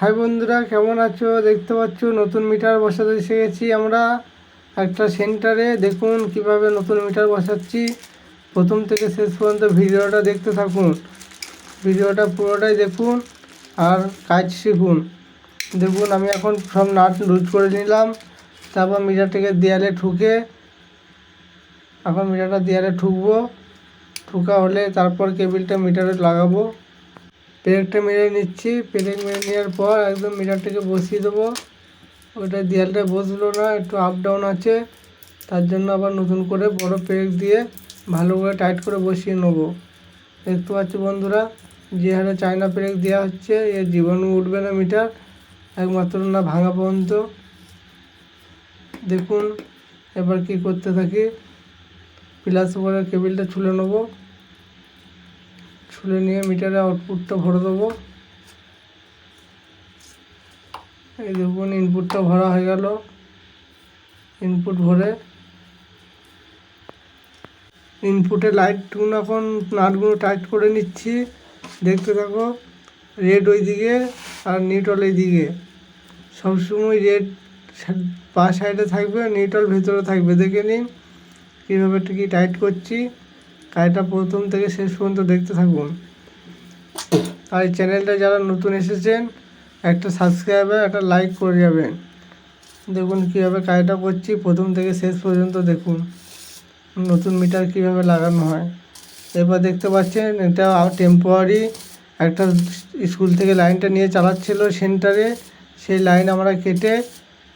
High বন্ধুরা, কেমন আছো? দেখতে পাচ্ছ নতুন মিটার বসাতে এসে গেছি আমরা একটা সেন্টারে। দেখুন কিভাবে নতুন মিটার বসাচ্ছি। প্রথম থেকে শেষ পর্যন্ত ভিডিওটা দেখতে থাকুন, ভিডিওটা পুরোটাই দেখুন আর কাজ শিখুন। দেখুন আমি এখন সব নাট লুজ করে নিলাম, তারপর মিটারটাকে দেয়ালে ঠুকে এখন মিটারটা দেয়ালে ঠুকবো। ঠুকা হলে তারপর কেবিলটা মিটারে লাগাবো। পেরেকটা মেরে নিচ্ছি, পেরেক মেরে নেওয়ার পর একদম মিটারটাকে বসিয়ে দেবো। ওইটা দেয়ালটা বসলো না, একটু আপ ডাউন আছে, তার জন্য আবার নতুন করে বড় পেরেক দিয়ে ভালো করে টাইট করে বসিয়ে নেবো। দেখতে পাচ্ছি বন্ধুরা, যে হারে চায়না পেরেক দেওয়া হচ্ছে এর জীবাণু উঠবে না মিটার, একমাত্র না ভাঙা পর্যন্ত। দেখুন এবার কি করতে থাকি, প্লাস করে কেবিলটা ছুলে নেবো। ছুলে নিয়ে মিটারে আউটপুটটা ভরে দেবো। এই দেখুন ইনপুটটা ভরা হয়ে গেল। ইনপুট ভরে ইনপুটে লাইটগুলো এখন নাটগুলো টাইট করে নিচ্ছি। দেখতে থাকো, রেড ওই দিকে আর নিউট্রাল এই দিকে। সবসময় রেড বা সাইডে থাকবে, নিউট্রাল ভেতরে থাকবে। দেখে নিন কীভাবে কি টাইট করছি। কাজটা প্রথম থেকে শেষ পর্যন্ত দেখতে থাকুন। আর এই চ্যানেলটা যারা নতুন এসেছেন একটা সাবস্ক্রাইবার একটা লাইক করে যাবেন। দেখুন কীভাবে কাজটা করছি, প্রথম থেকে শেষ পর্যন্ত দেখুন নতুন মিটার কীভাবে লাগানো হয়। এবার দেখতে পাচ্ছেন এটা টেম্পোরারি একটা স্কুল থেকে লাইনটা নিয়ে চালাচ্ছিল সেন্টারে, সেই লাইন আমরা কেটে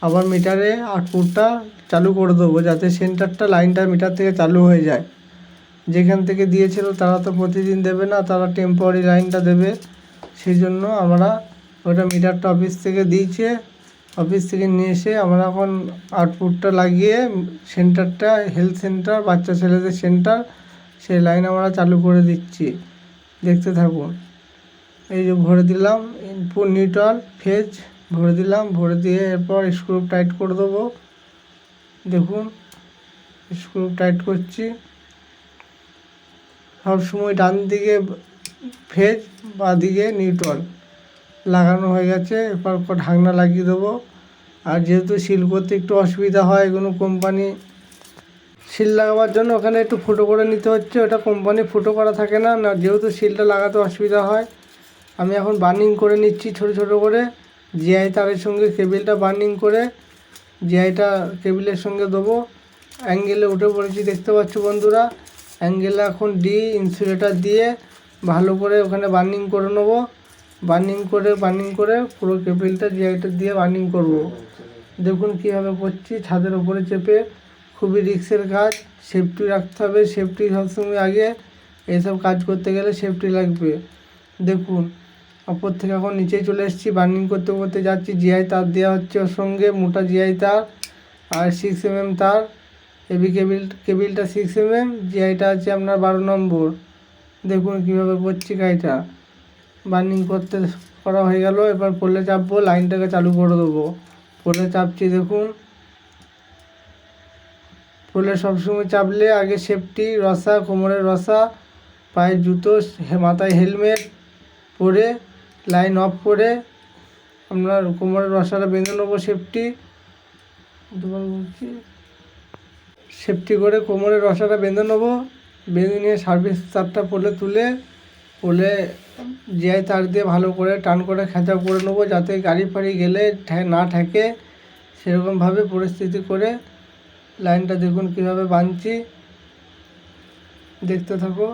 আবার মিটারে আউটপুটটা চালু করে দেবো, যাতে সেন্টারটা লাইনটা মিটার থেকে চালু হয়ে যায়। যেখান থেকে দিয়েছিল তারা তো প্রতিদিন দেবে না, তারা টেম্পোরারি লাইনটা দেবে। সেই জন্য আমরা ওটা মিটারটা অফিস থেকে দিয়েছে, অফিস থেকে নিয়ে এসে আমরা এখন আউটপুটটা লাগিয়ে সেন্টারটা হেলথ সেন্টার, বাচ্চা ছেলেদের সেন্টার, সেই লাইন আমরা চালু করে দিচ্ছি। দেখতে থাকুন। এই যে ভরে দিলাম ইনপুট নিউট্রাল ফেজ ভরে দিলাম, ভরে দিয়ে এরপর স্ক্রু টাইট করে দেবো। দেখুন স্ক্রু টাইট করছি। সবসময় ডান দিকে ফেজ, বা দিকে নিউট্রাল লাগানো হয়ে গেছে। এরপর ঢাকনা লাগিয়ে দেবো। আর যেহেতু সিল করতে একটু অসুবিধা হয়, কোনো কোম্পানি সিল লাগাবার জন্য ওখানে একটু ফুটো করে নিতে হচ্ছে, ওটা কোম্পানি ফুটো করা থাকে না, যেহেতু সিলটা লাগাতে অসুবিধা হয়। আমি এখন বার্নিং করে নিচ্ছি ছোট ছোট করে। জিআই তারের সঙ্গে কেবিলটা বার্নিং করে জিআইটা কেবিলের সঙ্গে দেবো। অ্যাঙ্গেলে উঠে পড়েছি দেখতে পাচ্ছ বন্ধুরা। অ্যাঙ্গেলে এখন ইনসুলেটার দিয়ে ভালো করে ওখানে বার্নিং করে নেবো। বার্নিং করে পুরো কেবিলটা জিআইটা দিয়ে বার্নিং করব। দেখুন কীভাবে করছি, ছাদের ওপরে চেপে। খুবই রিস্কের কাজ, সেফটি রাখতে হবে। সেফটি সবসময় আগে, এইসব কাজ করতে গেলে সেফটি লাগবে। দেখুন ওপর থেকে এখন নিচেই চলে এসেছি, বার্নিং করতে করতে যাচ্ছি। জিআই তার দেওয়া হচ্ছে ওর সঙ্গে, মোটা জিআই তার আর 6mm তার। এবি কেবিলটা 6mm, জিআইটা আছে আপনার 12 নম্বর। দেখুন কীভাবে করছি কাজটা। বার্নিং করা হয়ে গেল। এবার পোলে চাপবো, লাইনটাকে চালু করে দেবো। পোলে চাপছি দেখুন। পোলে সবসময় চাপলে আগে সেফটি রসা, কোমরের রসা, পায়ে জুতো, মাথায় হেলমেট পরে লাইন অফ করে আপনার কোমরের রসাটা বেঁধে নেবো। সেফটি করে কোমরের রসাটা বেঁধে নেবো। বেঁধে নিয়ে সার্ভিস তারটা পোলে তুলে পোলে জিআই তার দিয়ে ভালো করে টান করে খেঁচা করে নেবো, যাতে গাড়ি ফাড়ি গেলে না ঠেকে। সেরকমভাবে পরিস্থিতি করে লাইনটা দেখুন কীভাবে বাঁধছি। দেখতে থাকো।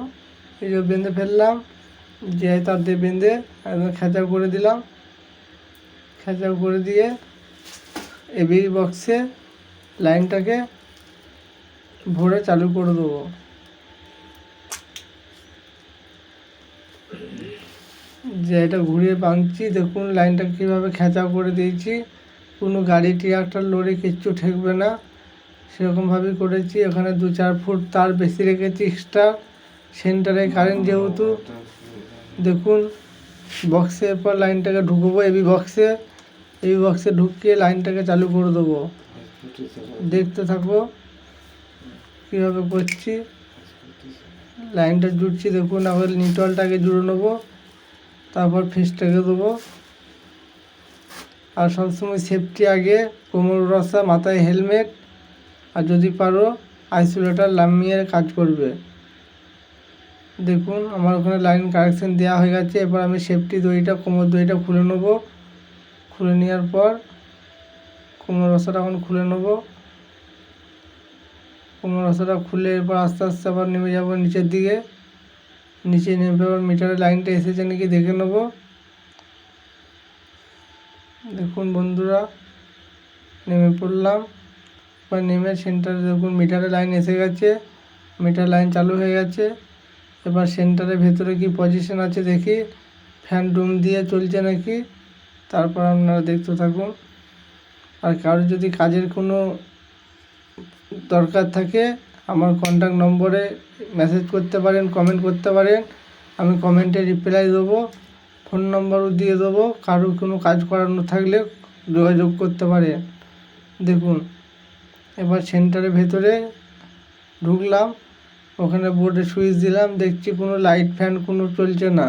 এই যে বেঁধে ফেললাম, জিআই তার দিয়ে বেঁধে একদম খেঁচা করে দিলাম। খেঁচা করে দিয়ে এবি বক্সে লাইনটাকে ভরে চালু করে দেবো। যে এটা ঘুরিয়ে বাঁধছি, দেখুন লাইনটা কীভাবে খেঁচা করে দিয়েছি। কোনো গাড়ি ট্রাক্টর লরি কিচ্ছু ঠেকবে না, সেরকমভাবেই করেছি। ওখানে 2-4 ফুট তার বেশি রেখেছি এক্সট্রা, সেন্টারে কারেন্ট যেহেতু। দেখুন বক্সে এরপর লাইনটাকে ঢুকবো এবি বক্সে ঢুকিয়ে লাইনটাকে চালু করে দেবো। দেখতে থাকো কীভাবে করছি। লাইনটা জুড়ছি দেখুন। আবার নিউট্রালটাকে জুড়ে নেবো, তারপর ফিসটাকে দেবো। আর সবসময় সেফটি আগে, কোমর রসা, মাথায় হেলমেট, আর যদি পারো আইসোলেটার নামিয়ে কাজ করবে। দেখুন আমার ওখানে লাইন কানেকশান দেওয়া হয়ে গেছে। এবার আমি সেফটি দড়িটা, কোমর দড়িটা খুলে নেব। খুলে নেওয়ার পর কোমর রসাটা এখন খুলে নেব। কোমর রসাটা খুলে এরপর আস্তে আস্তে আবার নেমে যাব নিচের দিকে। নিচে নেমে আবার মিটারের লাইনটা এসেছে নাকি দেখে নেব। দেখুন বন্ধুরা, নেমে পড়লাম। এবার নেমে সেন্টারে দেখুন মিটারের লাইন এসে গেছে, মিটার লাইন চালু হয়ে গেছে। এবার সেন্টারের ভেতরে কি পজিশন আছে দেখি, ফ্যান ডুম দিয়ে চলছে নাকি, তারপর আপনারা দেখতে থাকুন। আর কারোর যদি কাজের কোনো দরকার থাকে আমার কন্ট্যাক্ট নম্বরে মেসেজ করতে পারেন, কমেন্ট করতে পারেন, আমি কমেন্টে রিপ্লাই দেবো। ফোন নম্বরও দিয়ে দেবো, কারোর কোনো কাজ করানো থাকলে যোগাযোগ করতে পারেন। দেখুন এবার সেন্টারের ভেতরে ঢুকলাম, ওখানে বোর্ডে সুইচ দিলাম, দেখছি কোনো লাইট ফ্যান কোনো চলছে না।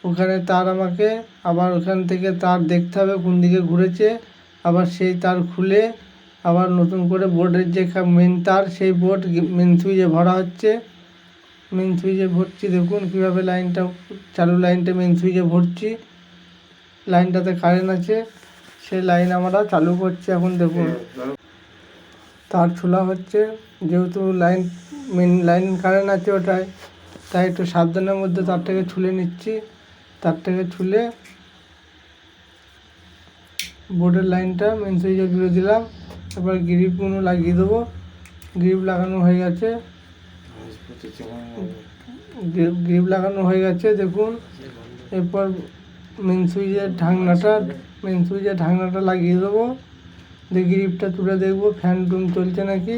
ওখানে তার আমাকে আবার ওখান থেকে তার দেখতে হবে কোন দিকে ঘুরেছে, আবার সেই তার খুলে আবার নতুন করে বোর্ডের যে মেন তার, সেই বোর্ড মেন সুইচে ভরা হচ্ছে। মেন সুইচে ভরছি, দেখুন কীভাবে লাইনটা চালু, লাইনটা মেন সুইচে ভরছি। লাইনটাতে কারেন্ট আছে, সেই লাইন আমরা চালু করছি। এখন দেখুন তার ছোলা হচ্ছে, যেহেতু লাইন মেন লাইন কারেন্ট আছে ওটায়, তাই একটু সাবধানের মধ্যে তারটাকে ছুলে নিচ্ছি। তারটাকে ছুলে বোর্ডের লাইনটা মেন সুইচে জুড়ে দিলাম। এবার গ্রিপগুলো লাগিয়ে দেবো। গ্রিপ লাগানো হয়ে গেছে, গ্রিপ লাগানো হয়ে গেছে দেখুন। এরপর মেন সুইচের ঢাকনাটা লাগিয়ে দেবো। দিয়ে গ্রিপটা তুলে দেখবো ফ্যান টুন চলছে নাকি।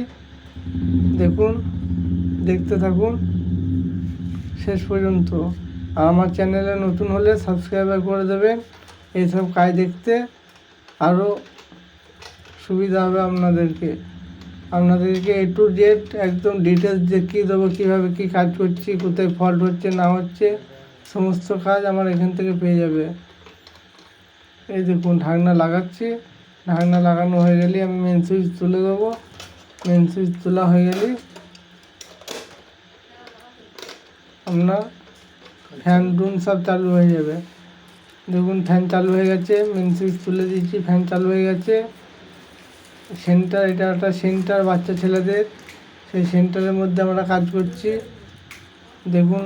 দেখুন, দেখতে থাকুন শেষ পর্যন্ত। আর আমার চ্যানেলে নতুন হলে সাবস্ক্রাইব করে দেবেন, এইসব কাজ দেখতে আরও সুবিধা হবে আপনাদেরকে। এ টু জেড একদম ডিটেলস দেখিয়ে দেবো, কীভাবে কী কাজ করছি, কোথায় ফল্ট হচ্ছে না হচ্ছে, সমস্ত কাজ আমার এখান থেকে পেয়ে যাবে। এই দেখুন ঢাকনা লাগাচ্ছি, ঢাকনা লাগানো হয়ে গেলেই আমি মেন সুইচ তুলে দেবো। মেন সুইচ তোলা হয়ে গেলেই আপনার ফ্যান ডুন সব চালু হয়ে যাবে। দেখুন ফ্যান চালু হয়ে গেছে, মেন সুইচ তুলে দিয়েছি, ফ্যান চালু হয়ে গেছে। সেন্টার, এটা একটা সেন্টার বাচ্চা ছেলেদের, সেই সেন্টারের মধ্যে আমরা কাজ করছি। দেখুন